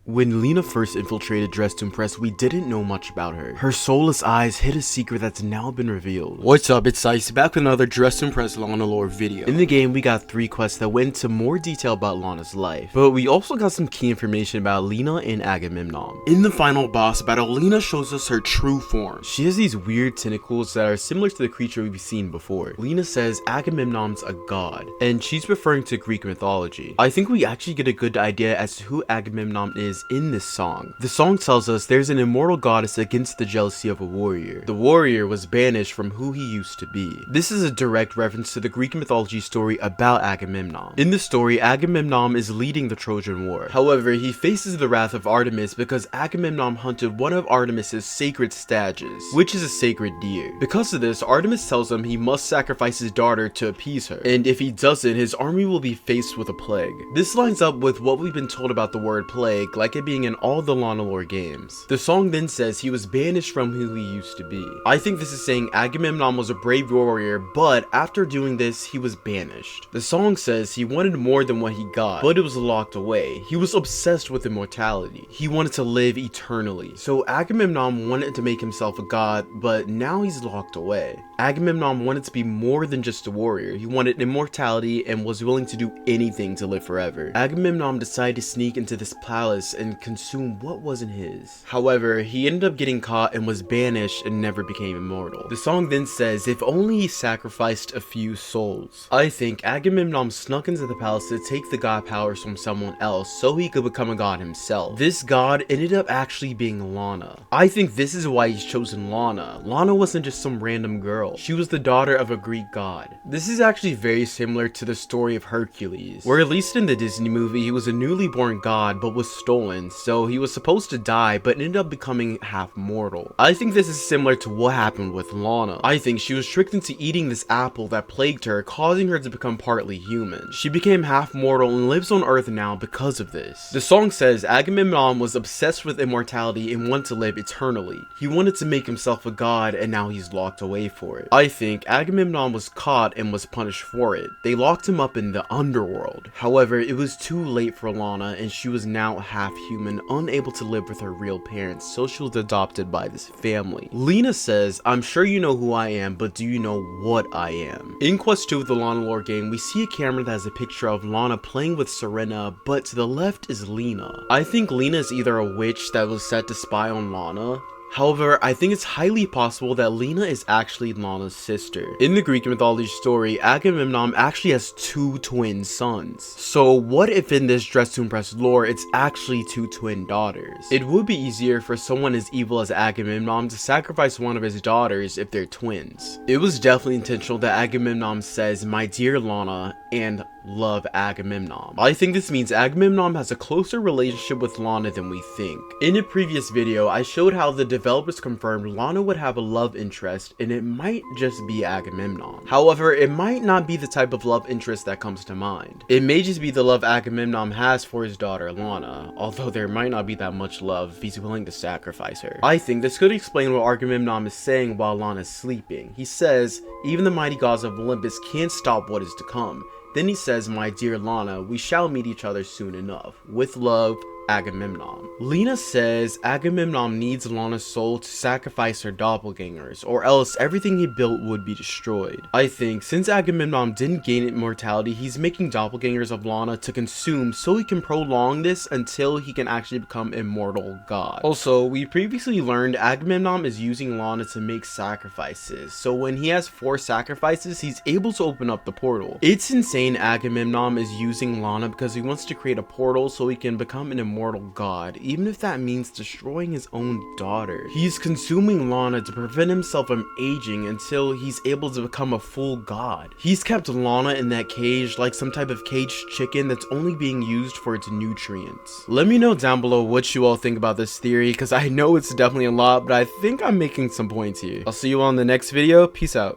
When Lina first infiltrated Dress to Impress, we didn't know much about her. Her soulless eyes hid a secret that's now been revealed. What's up, it's Ice, back with another Dress to Impress Lana lore video. In the game, we got 3 quests that went into more detail about Lana's life, but we also got some key information about Lina and Agamemnon. In the final boss battle, Lina shows us her true form. She has these weird tentacles that are similar to the creature we've seen before. Lina says Agamemnon's a god, and she's referring to Greek mythology. I think we actually get a good idea as to who Agamemnon is in this song. The song tells us there's an immortal goddess against the jealousy of a warrior. The warrior was banished from who he used to be. This is a direct reference to the Greek mythology story about Agamemnon. In the story, Agamemnon is leading the Trojan War. However, he faces the wrath of Artemis because Agamemnon hunted one of Artemis's sacred stages, which is a sacred deer. Because of this, Artemis tells him he must sacrifice his daughter to appease her, and if he doesn't, his army will be faced with a plague. This lines up with what we've been told about the word plague, like it being in all the Lana lore games. The song then says he was banished from who he used to be. I think this is saying Agamemnon was a brave warrior, but after doing this, he was banished. The song says he wanted more than what he got, but it was locked away. He was obsessed with immortality. He wanted to live eternally. So Agamemnon wanted to make himself a god, but now he's locked away. Agamemnon wanted to be more than just a warrior. He wanted immortality and was willing to do anything to live forever. Agamemnon decided to sneak into this palace and consume what wasn't his. However, he ended up getting caught and was banished and never became immortal. The song then says if only he sacrificed a few souls. I think Agamemnon snuck into the palace to take the god powers from someone else so he could become a god himself. This god ended up actually being Lana. I think this is why he's chosen Lana. Lana wasn't just some random girl. She was the daughter of a Greek god. This is actually very similar to the story of Hercules, where at least in the Disney movie, he was a newly born god but was stolen, so he was supposed to die but ended up becoming half mortal. I think this is similar to what happened with Lana. I think she was tricked into eating this apple that plagued her, causing her to become partly human. She became half mortal and lives on Earth now because of this. The song says Agamemnon was obsessed with immortality and wanted to live eternally. He wanted to make himself a god and now he's locked away for it. I think Agamemnon was caught and was punished for it. They locked him up in the underworld. However, it was too late for Lana and she was now half human, unable to live with her real parents, so she was adopted by this family. Lina says, I'm sure you know who I am, but do you know what I am? In Quest 2 of the Lana lore game, we see a camera that has a picture of Lana playing with Serena, but to the left is Lina. I think Lina is either a witch that was set to spy on Lana. However, I think it's highly possible that Lina is actually Lana's sister. In the Greek mythology story, Agamemnon actually has 2 twin sons. So what if in this Dress to Impress lore, it's actually 2 twin daughters? It would be easier for someone as evil as Agamemnon to sacrifice one of his daughters if they're twins. It was definitely intentional that Agamemnon says, my dear Lana, and love Agamemnon. I think this means Agamemnon has a closer relationship with Lana than we think. In a previous video, I showed how the developers confirmed Lana would have a love interest and it might just be Agamemnon. However, it might not be the type of love interest that comes to mind. It may just be the love Agamemnon has for his daughter Lana, although there might not be that much love if he's willing to sacrifice her. I think this could explain what Agamemnon is saying while Lana's sleeping. He says, even the mighty gods of Olympus can't stop what is to come. Then he says, my dear Lana, we shall meet each other soon enough. With love, Agamemnon. Lina says Agamemnon needs Lana's soul to sacrifice her doppelgangers, or else everything he built would be destroyed. I think since Agamemnon didn't gain immortality, he's making doppelgangers of Lana to consume so he can prolong this until he can actually become immortal god. Also, we previously learned Agamemnon is using Lana to make sacrifices, so when he has 4 sacrifices, he's able to open up the portal. It's insane Agamemnon is using Lana because he wants to create a portal so he can become an immortal god, even if that means destroying his own daughter. He's consuming Lana to prevent himself from aging until he's able to become a full god. He's kept Lana in that cage like some type of caged chicken that's only being used for its nutrients. Let me know down below what you all think about this theory, because I know it's definitely a lot, but I think I'm making some points here. I'll see you all in the next video. Peace out.